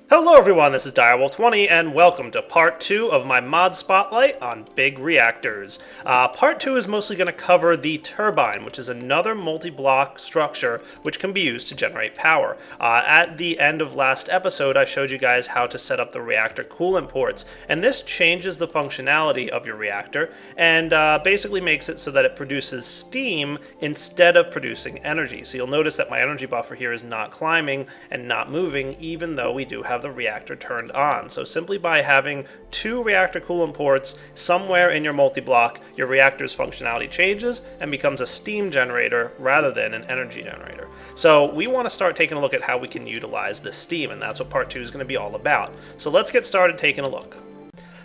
Hello everyone, this is Direwolf20 and welcome to part 2 of my mod spotlight on big reactors. Part 2 is mostly going to cover the turbine, which is another multi-block structure which can be used to generate power. At the end of last episode I showed you guys how to set up the reactor coolant ports, and this changes the functionality of your reactor and basically makes it so that it produces steam instead of producing energy. So you'll notice that my energy buffer here is not climbing and not moving even though we do have the reactor turned on. So simply by having two reactor coolant ports somewhere in your multi-block, your reactor's functionality changes and becomes a steam generator rather than an energy generator. So we want to start taking a look at how we can utilize this steam, and that's what part 2 is going to be all about. So let's get started taking a look.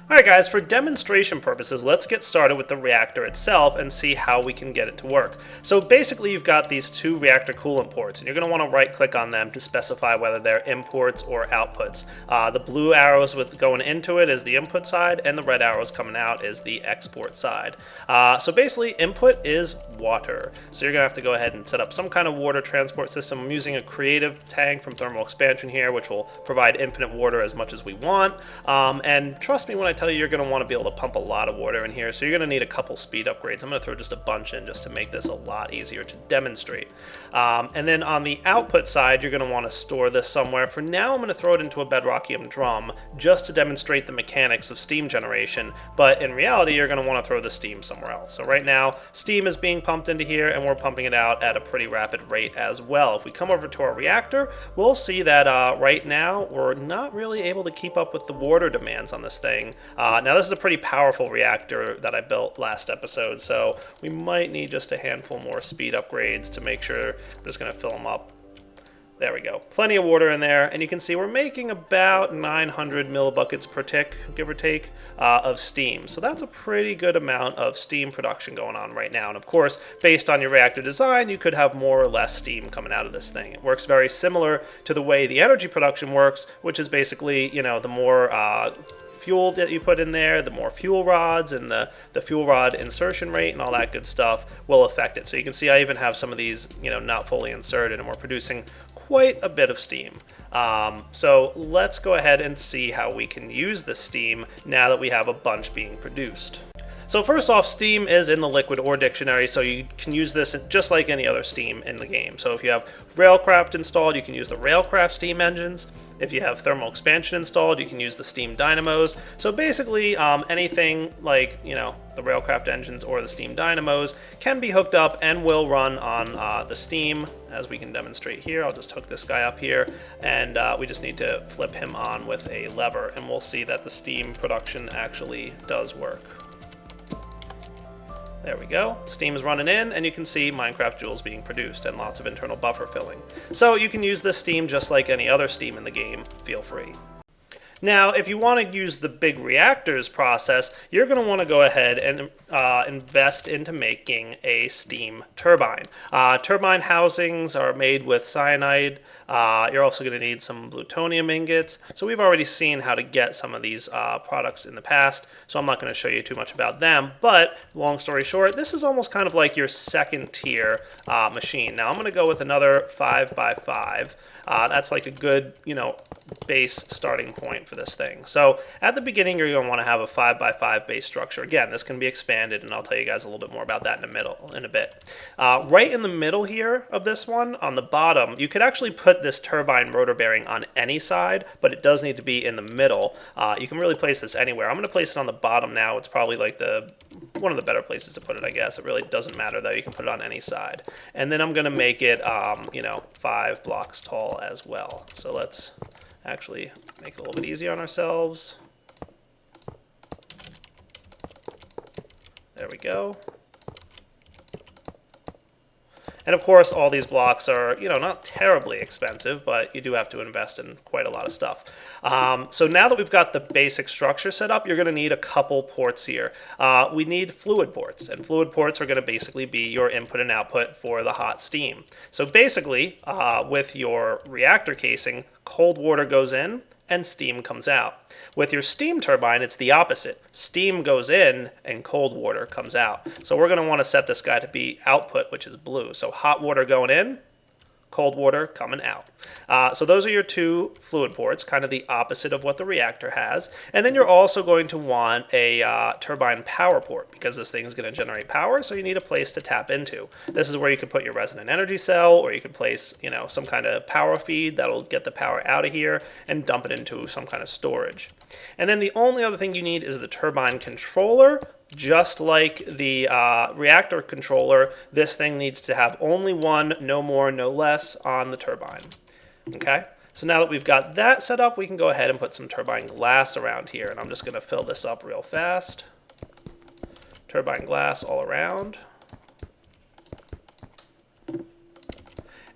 Alright guys, for demonstration purposes, let's get started with the reactor itself and see how we can get it to work. So basically you've got these two reactor coolant ports, and you're going to want to right click on them to specify whether they're imports or outputs. The blue arrows with going into it is the input side, and the red arrows coming out is the export side. So basically input is water. So you're going to have to go ahead and set up some kind of water transport system. I'm using a creative tank from thermal expansion here, which will provide infinite water as much as we want. And trust me when I tell you, you're going to want to be able to pump a lot of water in here, so you're going to need a couple speed upgrades. I'm going to throw just a bunch in just to make this a lot easier to demonstrate. And then on the output side, you're going to want to store this somewhere. For now, I'm going to throw it into a bedrockium drum just to demonstrate the mechanics of steam generation, but in reality, you're going to want to throw the steam somewhere else. So right now, steam is being pumped into here, and we're pumping it out at a pretty rapid rate as well. If we come over to our reactor, we'll see that right now, we're not really able to keep up with the water demands on this thing. Now this is a pretty powerful reactor that I built last episode, so we might need just a handful more speed upgrades to make sure I'm just going to fill them up. There we go. Plenty of water in there, and you can see we're making about 900 millibuckets per tick, give or take, of steam. So that's a pretty good amount of steam production going on right now. And of course, based on your reactor design, you could have more or less steam coming out of this thing. It works very similar to the way the energy production works, which is basically, you know, the more fuel that you put in there, the more fuel rods and the fuel rod insertion rate and all that good stuff will affect it. So you can see I even have some of these, you know, not fully inserted, and we're producing quite a bit of steam. So let's go ahead and see how we can use the steam now that we have a bunch being produced. So first off, steam is in the liquid ore dictionary, so you can use this just like any other steam in the game. So if you have Railcraft installed, you can use the Railcraft steam engines. If you have thermal expansion installed, you can use the steam dynamos. So basically anything like, you know, the Railcraft engines or the steam dynamos can be hooked up and will run on the steam, as we can demonstrate here. I'll just hook this guy up here, and we just need to flip him on with a lever, and we'll see that the steam production actually does work. There we go. Steam is running in, and you can see Minecraft joules being produced and lots of internal buffer filling. So you can use this steam just like any other steam in the game. Feel free. Now, if you want to use the big reactors process, you're going to want to go ahead and invest into making a steam turbine. Turbine housings are made with cyanide. You're also going to need some plutonium ingots. So we've already seen how to get some of these products in the past, so I'm not going to show you too much about them. But long story short, this is almost kind of like your second tier machine. Now I'm going to go with another 5x5. That's like a good, you know, base starting point for this thing. So at the beginning, you're going to want to have a 5x5 base structure. Again, this can be expanded, and I'll tell you guys a little bit more about that in a bit. Right in the middle here of this one, on the bottom, you could actually put this turbine rotor bearing on any side, but it does need to be in the middle. You can really place this anywhere. I'm going to place it on the bottom now. It's probably like one of the better places to put it, I guess. It really doesn't matter, though. You can put it on any side. And then I'm going to make it, you know, 5 blocks tall as well. So let's actually make it a little bit easier on ourselves. There we go. And of course, all these blocks are, you know, not terribly expensive, but you do have to invest in quite a lot of stuff. So now that we've got the basic structure set up, you're going to need a couple ports here. We need fluid ports, and fluid ports are going to basically be your input and output for the hot steam. So basically, with your reactor casing, cold water goes in and steam comes out. With your steam turbine, it's the opposite. Steam goes in and cold water comes out. So we're going to want to set this guy to be output, which is blue. So hot water going in, cold water coming out. So those are your two fluid ports, kind of the opposite of what the reactor has. And then you're also going to want a turbine power port, because this thing is going to generate power, so you need a place to tap into. This is where you could put your resonant energy cell, or you could place, some kind of power feed that'll get the power out of here and dump it into some kind of storage. And then the only other thing you need is the turbine controller. Just like the reactor controller, this thing needs to have only one, no more, no less, on the turbine. Okay, so now that we've got that set up, we can go ahead and put some turbine glass around here. And I'm just going to fill this up real fast. Turbine glass all around.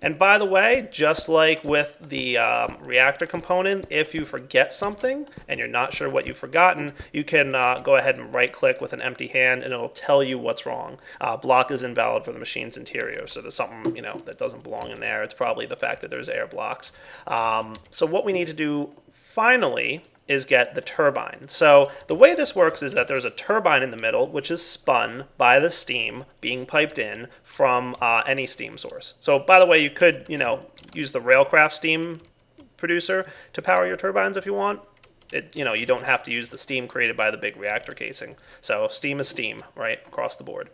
And by the way, just like with the reactor component, if you forget something and you're not sure what you've forgotten, you can go ahead and right-click with an empty hand, and it'll tell you what's wrong. Block is invalid for the machine's interior, so there's something that doesn't belong in there. It's probably the fact that there's air blocks. So what we need to do finally is get the turbine. So the way this works is that there's a turbine in the middle, which is spun by the steam being piped in from any steam source. So by the way, you could, use the Railcraft steam producer to power your turbines if you want. You don't have to use the steam created by the big reactor casing. So steam is steam, right, across the board.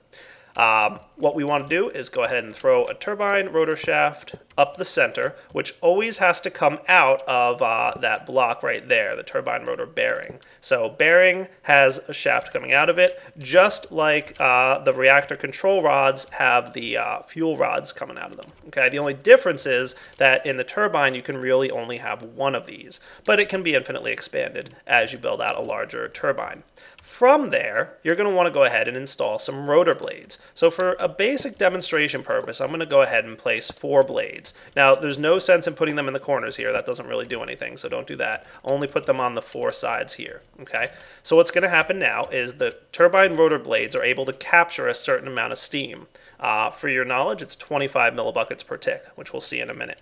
What we want to do is go ahead and throw a turbine rotor shaft up the center, which always has to come out of that block right there, the turbine rotor bearing. So bearing has a shaft coming out of it, just like the reactor control rods have the fuel rods coming out of them. Okay, the only difference is that in the turbine you can really only have one of these, but it can be infinitely expanded as you build out a larger turbine. From there, you're going to want to go ahead and install some rotor blades. So for a basic demonstration purpose, I'm going to go ahead and place 4 blades. Now, there's no sense in putting them in the corners here. That doesn't really do anything, so don't do that. Only put them on the 4 sides here, okay? So what's going to happen now is the turbine rotor blades are able to capture a certain amount of steam. For your knowledge, it's 25 millibuckets per tick, which we'll see in a minute.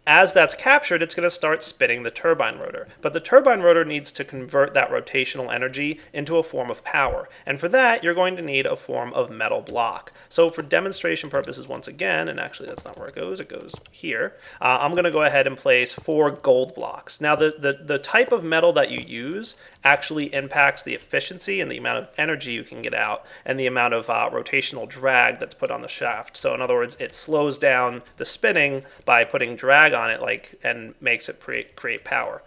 As that's captured, it's going to start spinning the turbine rotor. But the turbine rotor needs to convert that rotational energy into a form of power. And for that, you're going to need a form of metal block. So for demonstration purposes, once again, and actually that's not where it goes here, I'm going to go ahead and place 4 gold blocks. Now, the type of metal that you use actually impacts the efficiency and the amount of energy you can get out and the amount of rotational drag that's put on the shaft. So in other words, it slows down the spinning by putting drag on it and makes it create power.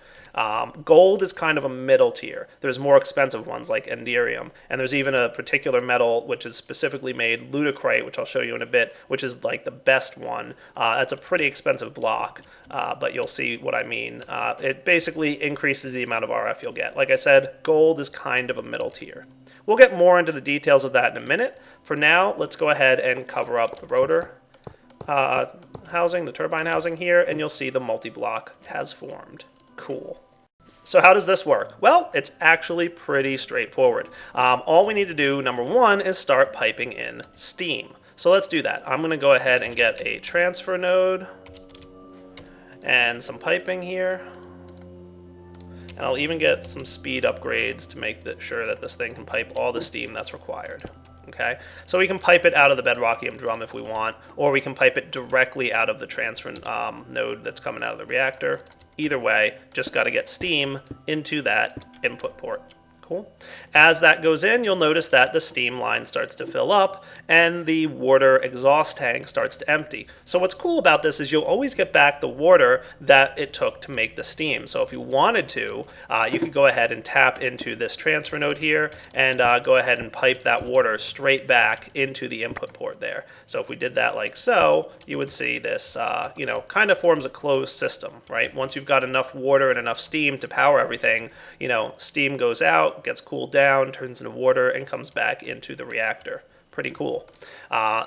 Gold is kind of a middle tier. There's more expensive ones like enderium, and there's even a particular metal which is specifically made, lutecrite, which I'll show you in a bit, which is like the best one. That's a pretty expensive block, but you'll see what I mean. It basically increases the amount of RF you'll get. Like I said, gold is kind of a middle tier. We'll get more into the details of that in a minute. For now, let's go ahead and cover up the rotor housing, the turbine housing here, and you'll see the multi-block has formed. Cool. So how does this work? Well, it's actually pretty straightforward. All we need to do, number one, is start piping in steam. So let's do that. I'm going to go ahead and get a transfer node and some piping here. And I'll even get some speed upgrades to make sure that this thing can pipe all the steam that's required. Okay, so we can pipe it out of the bedrockium drum if we want, or we can pipe it directly out of the transfer node that's coming out of the reactor. Either way, just got to get steam into that input port. Cool. As that goes in, you'll notice that the steam line starts to fill up and the water exhaust tank starts to empty. So what's cool about this is you'll always get back the water that it took to make the steam. So if you wanted to, you could go ahead and tap into this transfer node here and go ahead and pipe that water straight back into the input port there. So if we did that like so, you would see this, kind of forms a closed system, right? Once you've got enough water and enough steam to power everything, steam goes out, gets cooled down, turns into water, and comes back into the reactor. Pretty cool.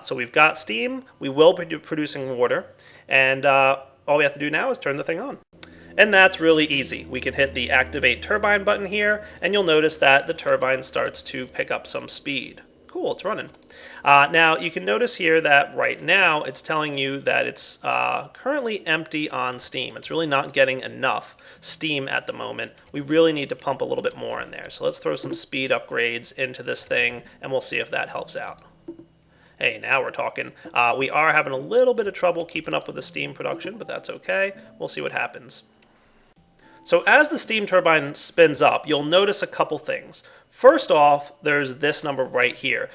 So we've got steam, we will be producing water, and all we have to do now is turn the thing on. And that's really easy. We can hit the activate turbine button here, and you'll notice that the turbine starts to pick up some speed. Cool, it's running. Now, you can notice here that right now it's telling you that it's currently empty on steam. It's really not getting enough steam at the moment. We really need to pump a little bit more in there. So let's throw some speed upgrades into this thing, and we'll see if that helps out. Hey, now we're talking. We are having a little bit of trouble keeping up with the steam production, but that's okay. We'll see what happens. So as the steam turbine spins up, you'll notice a couple things. First off, there's this number right here.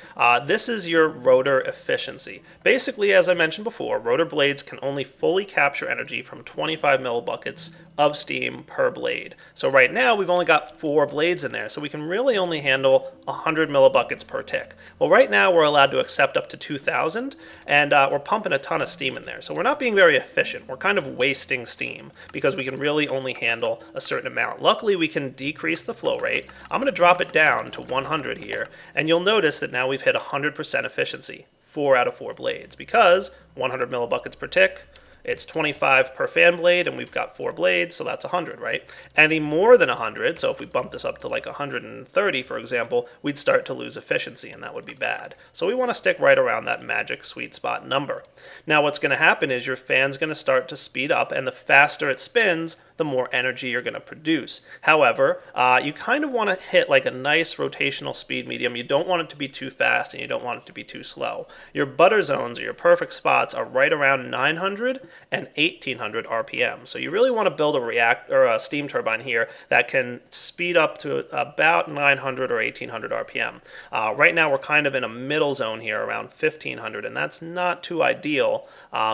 This is your rotor efficiency. Basically, as I mentioned before, rotor blades can only fully capture energy from 25 millibuckets of steam per blade. So right now, we've only got 4 blades in there, so we can really only handle 100 millibuckets per tick. Well, right now, we're allowed to accept up to 2,000, and we're pumping a ton of steam in there. So we're not being very efficient. We're kind of wasting steam because we can really only handle a certain amount. Luckily, we can decrease the flow rate. I'm going to drop it down to 100 here, and you'll notice that now we've hit 100% efficiency, 4 out of 4 blades, because 100 millibuckets per tick, it's 25 per fan blade, and we've got 4 blades, so that's 100, right? Any more than 100, so if we bump this up to like 130, for example, we'd start to lose efficiency, and that would be bad. So we want to stick right around that magic sweet spot number. Now what's going to happen is your fan's going to start to speed up, and the faster it spins, the more energy you're going to produce. However, you kind of want to hit like a nice rotational speed medium. You don't want it to be too fast, and you don't want it to be too slow. Your butter zones, or your perfect spots, are right around 900 and 1800 RPM. So you really want to build a steam turbine here that can speed up to about 900 or 1800 RPM. Right now we're kind of in a middle zone here around 1500, and that's not too ideal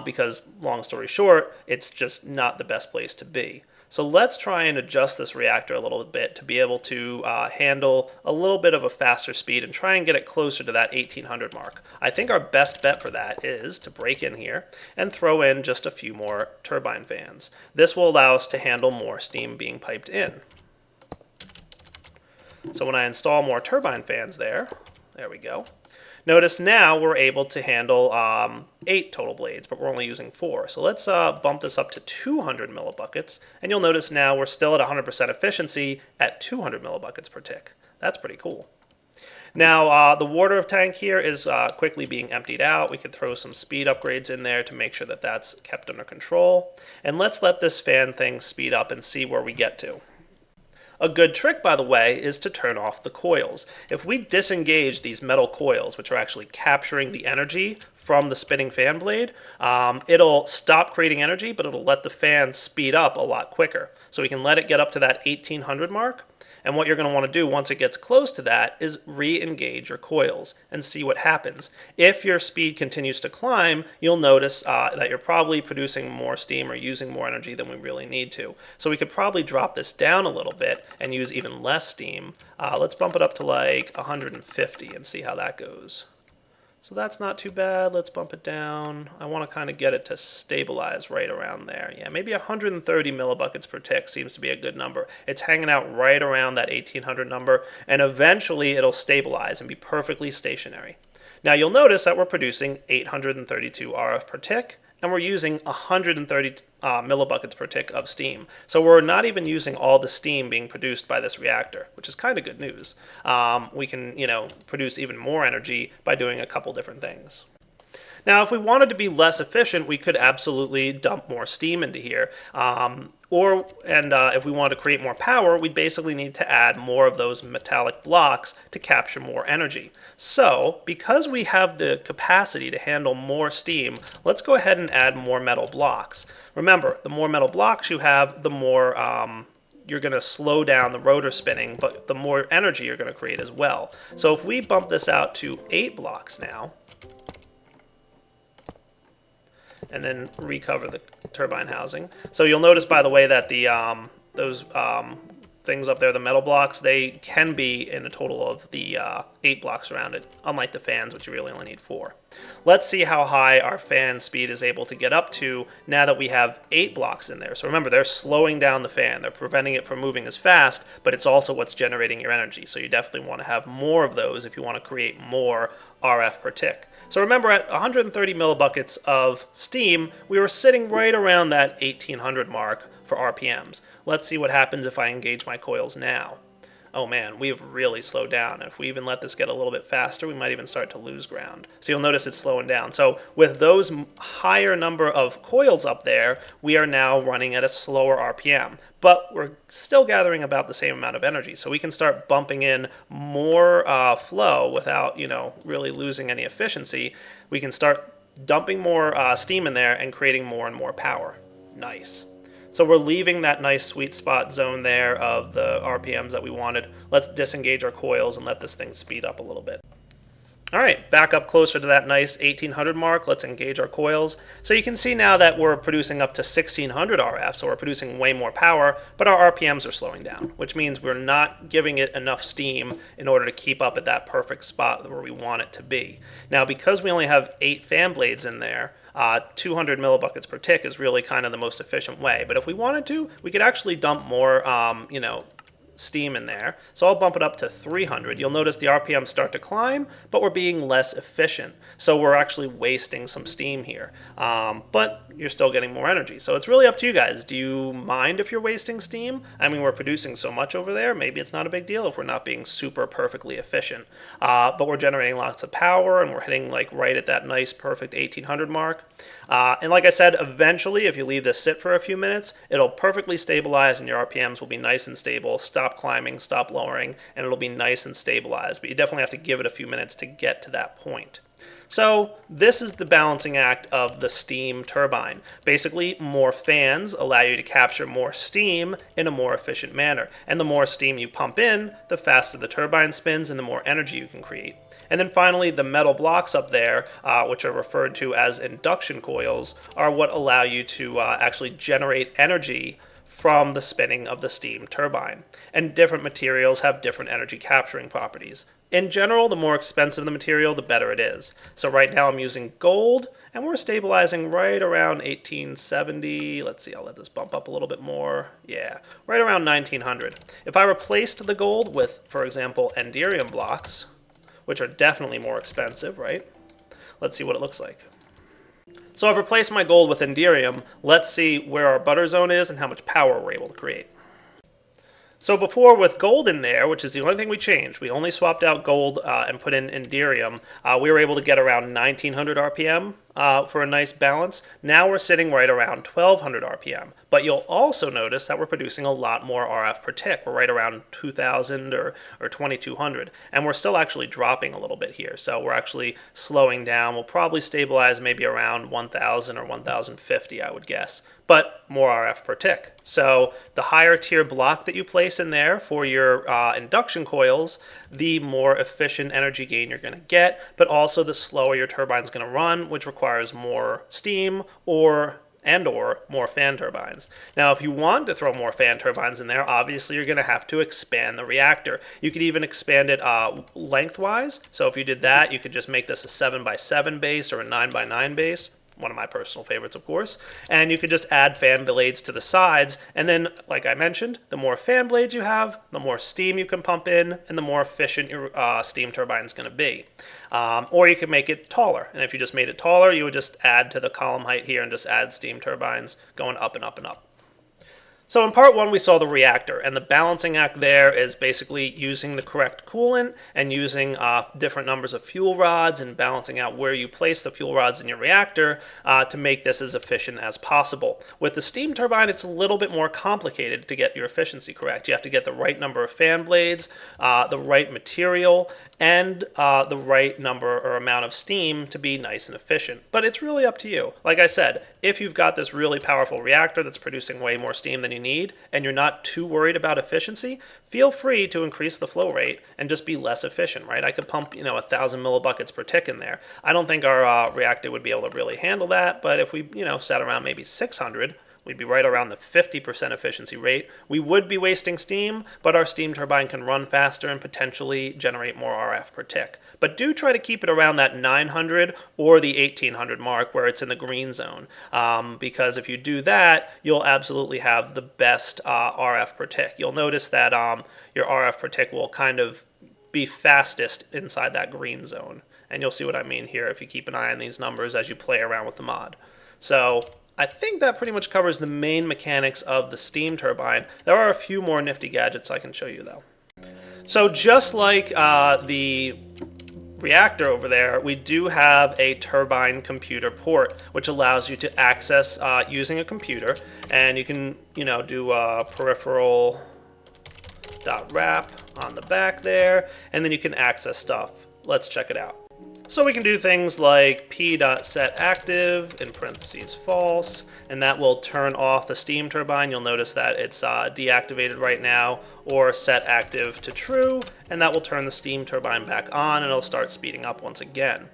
because, long story short, it's just not the best place to be. So let's try and adjust this reactor a little bit to be able to handle a little bit of a faster speed and try and get it closer to that 1800 mark. I think our best bet for that is to break in here and throw in just a few more turbine fans. This will allow us to handle more steam being piped in. So when I install more turbine fans there we go. Notice now we're able to handle 8 total blades, but we're only using 4. So let's bump this up to 200 millibuckets, and you'll notice now we're still at 100% efficiency at 200 millibuckets per tick. That's pretty cool. Now, the water tank here is quickly being emptied out. We could throw some speed upgrades in there to make sure that that's kept under control. And let's let this fan thing speed up and see where we get to. A good trick, by the way, is to turn off the coils. If we disengage these metal coils, which are actually capturing the energy from the spinning fan blade, it'll stop creating energy, but it'll let the fan speed up a lot quicker. So we can let it get up to that 1800 mark. And what you're going to want to do once it gets close to that is re-engage your coils and see what happens. If your speed continues to climb, you'll notice that you're probably producing more steam or using more energy than we really need to. So we could probably drop this down a little bit and use even less steam. Let's bump it up to like 150 and see how that goes. So that's not too bad. Let's bump it down. I want to kind of get it to stabilize right around there. Yeah, maybe 130 millibuckets per tick seems to be a good number. It's hanging out right around that 1800 number, and eventually it'll stabilize and be perfectly stationary. Now you'll notice that we're producing 832 RF per tick, and we're using 130 millibuckets per tick of steam. So we're not even using all the steam being produced by this reactor, which is kind of good news. We can, produce even more energy by doing a couple different things. Now, if we wanted to be less efficient, we could absolutely dump more steam into here. If we want to create more power, we basically need to add more of those metallic blocks to capture more energy. So, because we have the capacity to handle more steam, let's go ahead and add more metal blocks. Remember, the more metal blocks you have, the more you're going to slow down the rotor spinning, but the more energy you're going to create as well. So if we bump this out to 8 blocks now, and then recover the turbine housing. So you'll notice, by the way, that those things up there, the metal blocks, they can be in a total of the 8 blocks around it, unlike the fans, which you really only need 4. Let's see how high our fan speed is able to get up to now that we have 8 blocks in there. So remember, they're slowing down the fan. They're preventing it from moving as fast, but it's also what's generating your energy. So you definitely want to have more of those if you want to create more RF per tick. So remember, at 130 millibuckets of steam, we were sitting right around that 1800 mark for RPMs. Let's see what happens if I engage my coils now. oh man, we've really slowed down. And if we even let this get a little bit faster, we might even start to lose ground. So you'll notice it's slowing down. So with those higher number of coils up there, we are now running at a slower RPM. But we're still gathering about the same amount of energy. So we can start bumping in more flow without, really losing any efficiency. We can start dumping more steam in there and creating more and more power. Nice. So we're leaving that nice sweet spot zone there of the RPMs that we wanted. Let's disengage our coils and let this thing speed up a little bit. All right, back up closer to that nice 1800 mark. Let's engage our coils. So you can see now that we're producing up to 1600 RF, so we're producing way more power, but our RPMs are slowing down, which means we're not giving it enough steam in order to keep up at that perfect spot where we want it to be. Now, because we only have 8 fan blades in there, 200 millibuckets per tick is really kind of the most efficient way. But if we wanted to, we could actually dump more, steam in there. So I'll bump it up to 300. You'll notice the RPMs start to climb, but we're being less efficient. So we're actually wasting some steam here. But you're still getting more energy. So it's really up to you guys. Do you mind if you're wasting steam? I mean, we're producing so much over there. Maybe it's not a big deal if we're not being super perfectly efficient. But we're generating lots of power, and we're hitting like right at that nice perfect 1800 mark. And like I said, eventually, if you leave this sit for a few minutes, it'll perfectly stabilize and your RPMs will be nice and stable. Stop climbing, stop lowering, and it'll be nice and stabilized. But you definitely have to give it a few minutes to get to that point. So this is the balancing act of the steam turbine. Basically, more fans allow you to capture more steam in a more efficient manner. And the more steam you pump in, the faster the turbine spins and the more energy you can create. And then finally, the metal blocks up there, which are referred to as induction coils, are what allow you to actually generate energy from the spinning of the steam turbine. And different materials have different energy capturing properties. In general, the more expensive the material, the better it is. So right now I'm using gold, and we're stabilizing right around 1870. Let's see, I'll let this bump up a little bit more. Yeah, right around 1900. If I replaced the gold with, for example, enderium blocks, which are definitely more expensive, right? Let's see what it looks like. So I've replaced my gold with enderium. Let's see where our butter zone is and how much power we're able to create. So before, with gold in there, which is the only thing we changed, we only swapped out gold and put in enderium, we were able to get around 1900 RPM for a nice balance. Now we're sitting right around 1200 RPM. But you'll also notice that we're producing a lot more RF per tick. We're right around 2000 or 2200. And we're still actually dropping a little bit here. So we're actually slowing down. We'll probably stabilize maybe around 1000 or 1050, I would guess. But more RF per tick. So the higher tier block that you place in there for your induction coils, the more efficient energy gain you're going to get, but also the slower your turbine's going to run, which requires more steam or more fan turbines. Now, if you want to throw more fan turbines in there, obviously you're going to have to expand the reactor. You could even expand it lengthwise. So if you did that, you could just make this a 7x7 base or a 9x9 base. One of my personal favorites, of course. And you could just add fan blades to the sides. And then, like I mentioned, the more fan blades you have, the more steam you can pump in, and the more efficient your steam turbine is going to be. Or you could make it taller. And if you just made it taller, you would just add to the column height here and just add steam turbines going up and up and up. So in part 1, we saw the reactor, and the balancing act there is basically using the correct coolant and using different numbers of fuel rods and balancing out where you place the fuel rods in your reactor to make this as efficient as possible. With the steam turbine, it's a little bit more complicated to get your efficiency correct. You have to get the right number of fan blades, the right material, and the right number or amount of steam to be nice and efficient. But it's really up to you. Like I said, if you've got this really powerful reactor that's producing way more steam than you need, and you're not too worried about efficiency, feel free to increase the flow rate and just be less efficient, right? I could pump, 1,000 millibuckets per tick in there. I don't think our reactor would be able to really handle that, but if we, sat around maybe 600, we'd be right around the 50% efficiency rate. We would be wasting steam, but our steam turbine can run faster and potentially generate more RF per tick. But do try to keep it around that 900 or the 1800 mark where it's in the green zone. Because if you do that, you'll absolutely have the best RF per tick. You'll notice that your RF per tick will kind of be fastest inside that green zone. And you'll see what I mean here if you keep an eye on these numbers as you play around with the mod. So I think that pretty much covers the main mechanics of the steam turbine. There are a few more nifty gadgets I can show you though. So just like the reactor over there, we do have a turbine computer port, which allows you to access using a computer, and you can, do peripheral .wrap on the back there, and then you can access stuff. Let's check it out. So we can do things like p.setActive, in parentheses false, and that will turn off the steam turbine. You'll notice that it's deactivated right now, or set active to true, and that will turn the steam turbine back on, and it'll start speeding up once again.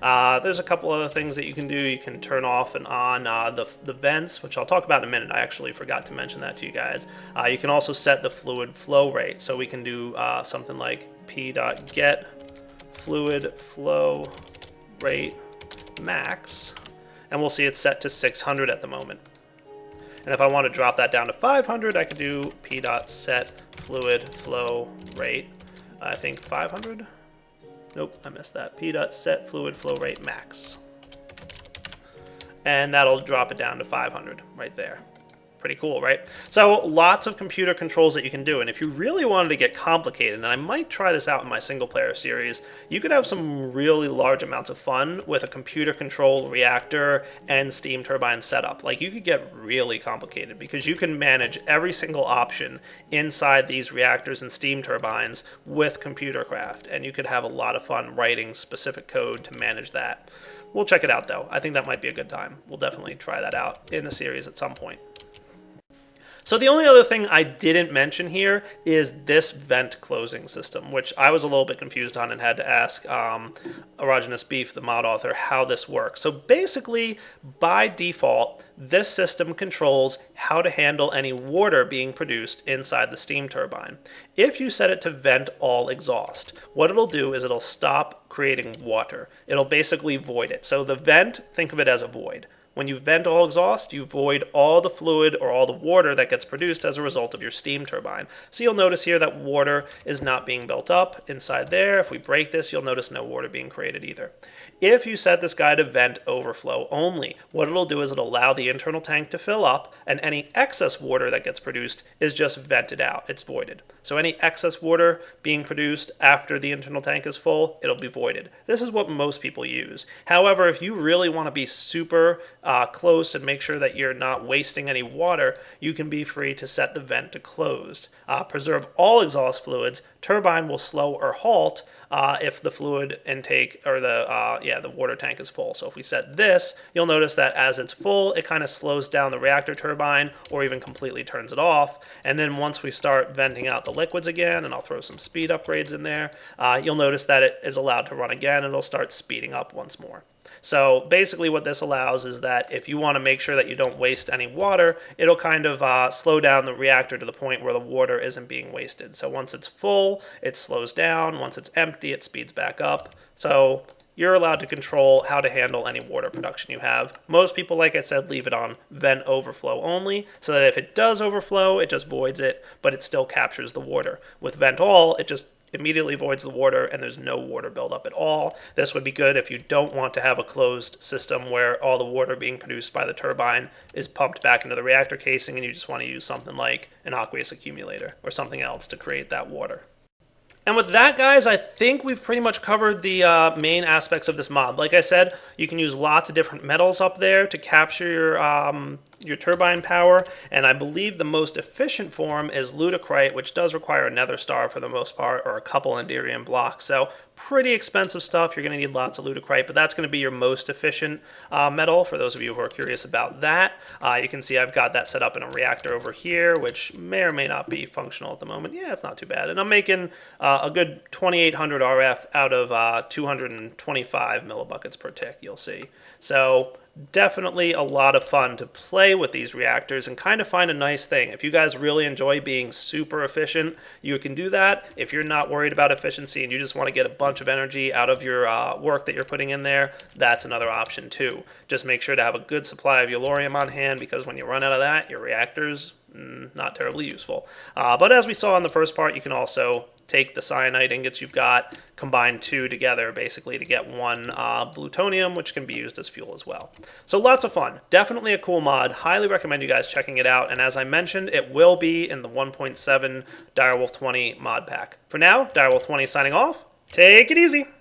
There's a couple other things that you can do. You can turn off and on the vents, which I'll talk about in a minute. I actually forgot to mention that to you guys. You can also set the fluid flow rate, so we can do something like p.get fluid flow rate max, and we'll see it's set to 600 at the moment. And if I want to drop that down to 500, I could do p.set fluid flow rate, I think 500. Nope, I missed that. p.set fluid flow rate max, and that'll drop it down to 500 right there. Pretty cool, right? So lots of computer controls that you can do, and if you really wanted to get complicated, and I might try this out in my single player series, you could have some really large amounts of fun with a computer controlled reactor and steam turbine setup. Like, you could get really complicated because you can manage every single option inside these reactors and steam turbines with computer craft, and you could have a lot of fun writing specific code to manage that. We'll check it out though. I think that might be a good time. We'll definitely try that out in the series at some point. So the only other thing I didn't mention here is this vent closing system, which I was a little bit confused on and had to ask Erogenous Beef, the mod author, how this works. So basically, by default, this system controls how to handle any water being produced inside the steam turbine. If you set it to vent all exhaust, what it'll do is it'll stop creating water. It'll basically void it. So the vent, think of it as a void. When you vent all exhaust, you void all the fluid or all the water that gets produced as a result of your steam turbine. So you'll notice here that water is not being built up inside there. If we break this, you'll notice no water being created either. If you set this guy to vent overflow only, what it'll do is it'll allow the internal tank to fill up, and any excess water that gets produced is just vented out. It's voided. So any excess water being produced after the internal tank is full, it'll be voided. This is what most people use. However, if you really want to be super close and make sure that you're not wasting any water, you can be free to set the vent to closed. Preserve all exhaust fluids. Turbine will slow or halt if the fluid intake or the water tank is full. So if we set this, you'll notice that as it's full, it kind of slows down the reactor turbine or even completely turns it off. And then once we start venting out the liquids again, and I'll throw some speed upgrades in there, you'll notice that it is allowed to run again, and it'll start speeding up once more. So basically what this allows is that if you want to make sure that you don't waste any water, it'll kind of slow down the reactor to the point where the water isn't being wasted. So once it's full, it slows down. Once it's empty, it speeds back up. So you're allowed to control how to handle any water production you have. Most people, like I said, leave it on vent overflow only, so that if it does overflow, it just voids it, but it still captures the water. With vent all, it just immediately voids the water, and there's no water buildup at all. This would be good if you don't want to have a closed system where all the water being produced by the turbine is pumped back into the reactor casing, and you just want to use something like an aqueous accumulator or something else to create that water. And with that, guys, I think we've pretty much covered the main aspects of this mod. Like I said, you can use lots of different metals up there to capture your turbine power, and I believe the most efficient form is lutecrite, which does require a nether star for the most part, or a couple enderium blocks. So pretty expensive stuff. You're going to need lots of lutecrite, but that's going to be your most efficient metal for those of you who are curious about that. You can see I've got that set up in a reactor over here, which may or may not be functional at the moment. Yeah, it's not too bad. And I'm making a good 2800 RF out of 225 millibuckets per tick, you'll see. So definitely a lot of fun to play with these reactors and kind of find a nice thing. If you guys really enjoy being super efficient, you can do that. If you're not worried about efficiency and you just want to get a bunch of energy out of your work that you're putting in there, that's another option too. Just make sure to have a good supply of yellorium on hand, because when you run out of that, your reactor's not terribly useful. But as we saw in the first part, you can also take the cyanide ingots you've got, combine two together basically to get one plutonium, which can be used as fuel as well. So lots of fun. Definitely a cool mod. Highly recommend you guys checking it out. And as I mentioned, it will be in the 1.7 Direwolf 20 mod pack. For now, Direwolf 20 signing off. Take it easy.